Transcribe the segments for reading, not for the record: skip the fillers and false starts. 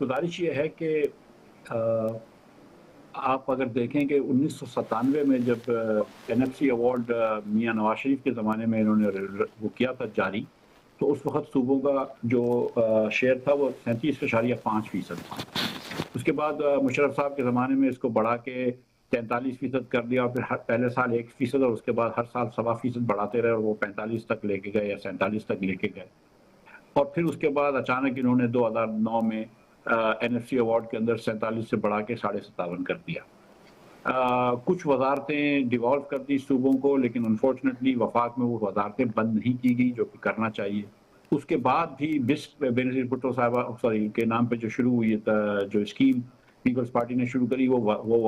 गुज़ारिश ये है कि अ, आप अगर देखें कि 1997 में जब एनएफसी अवार्ड मियां नवाज शरीफ के ज़माने में इन्होंने वो किया था जारी, तो उस वक़्त सूबों का जो शेयर था वो 37.5% था। उसके बाद मुशर्रफ साहब के ज़माने में इसको बढ़ा के 43% कर दिया और फिर हर पहले साल 1% और उसके बाद हर साल 1.25% बढ़ाते रहे और वो 45 तक लेके गए या 47 तक लेके गए। और फिर उसके बाद अचानक इन्होंने 2009 में एनएफसी अवार्ड के अंदर 47 से बढ़ा के 57.5 कर दिया। कुछ वज़ारतें डिवॉल्व कर दी सूबों को, लेकिन अनफॉर्चुनेटली वफाक में वो वज़ारतें बंद नहीं की गई जो कि करना चाहिए। उसके बाद भी बिस्प बेनज़ीर भुट्टो साहिबा सॉरी के नाम पे जो शुरू हुई जो स्कीम पीपल्स पार्टी ने शुरू करी वो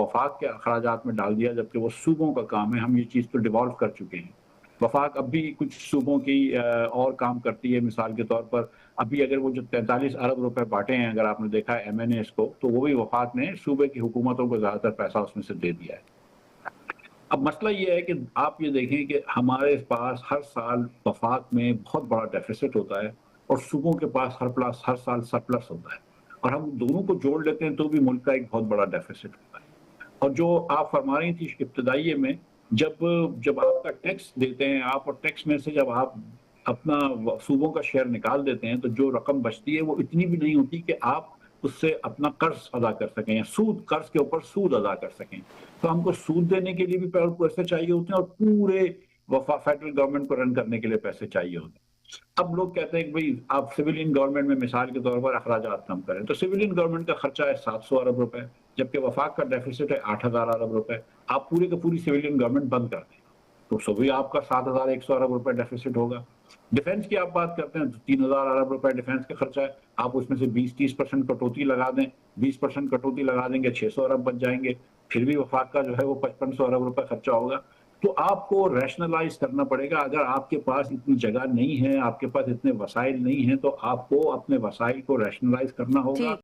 वफाक के अखराजात में डाल दिया, जबकि वो सूबों का काम है। हम ये चीज़ तो डिवॉल्व कर चुके हैं। वफाक अब भी कुछ सूबों की और काम करती है। मिसाल के तौर पर अभी अगर वो जो 43 अरब रुपए बाँटे हैं, अगर आपने देखा है एमएनएस को, तो वो भी वफाक ने सूबे की हुकूमतों को ज़्यादातर पैसा उसमें से दे दिया है। अब मसला ये है कि आप ये देखें कि हमारे पास हर साल वफाक में बहुत बड़ा डेफ़िसिट होता है और सूबों के पास हर साल सरप्लस होता है और हम दोनों को जोड़ लेते हैं तो भी मुल्क का एक बहुत बड़ा डेफ़िसिट होता है। और जो आप फरमा रही थी इब्तिदाइये में, जब जब आपका टैक्स देते हैं आप और टैक्स में से जब आप अपना सूबों का शेयर निकाल देते हैं, तो जो रकम बचती है वो इतनी भी नहीं होती कि आप उससे अपना कर्ज अदा कर सकें या सूद कर्ज के ऊपर सूद अदा कर सकें। तो हमको सूद देने के लिए भी पैसे चाहिए होते हैं और पूरे फेडरल गवर्नमेंट को रन करने के लिए पैसे चाहिए होते हैं। अब लोग कहते हैं कि भाई आप सिविलियन गवर्नमेंट में मिसाल के तौर पर अखराजात कम करें, तो सिविलियन गवर्नमेंट का खर्चा है 700 अरब रुपए, जबकि वफाक का डेफिसिट है 8,000 अरब रुपए। आप पूरी की पूरी सिविलियन गवर्नमेंट बंद कर दें, तो सो भी आपका 7,100 अरब रुपए डेफिसिट होगा। डिफेंस की आप बात करते हैं तो 3,000 अरब रुपए डिफेंस का खर्चा है। आप उसमें से 20-30% कटौती लगा दें, 20% कटौती लगा देंगे 600 अरब बच जाएंगे। फिर भी वफाक का जो है वो 5500 अरब रुपए खर्चा होगा। तो आपको रैशनलाइज करना पड़ेगा। अगर आपके पास इतनी जगह नहीं है, आपके पास इतने वसाइल नहीं हैं, तो आपको अपने वसाइल को रैशनलाइज करना होगा। ठीक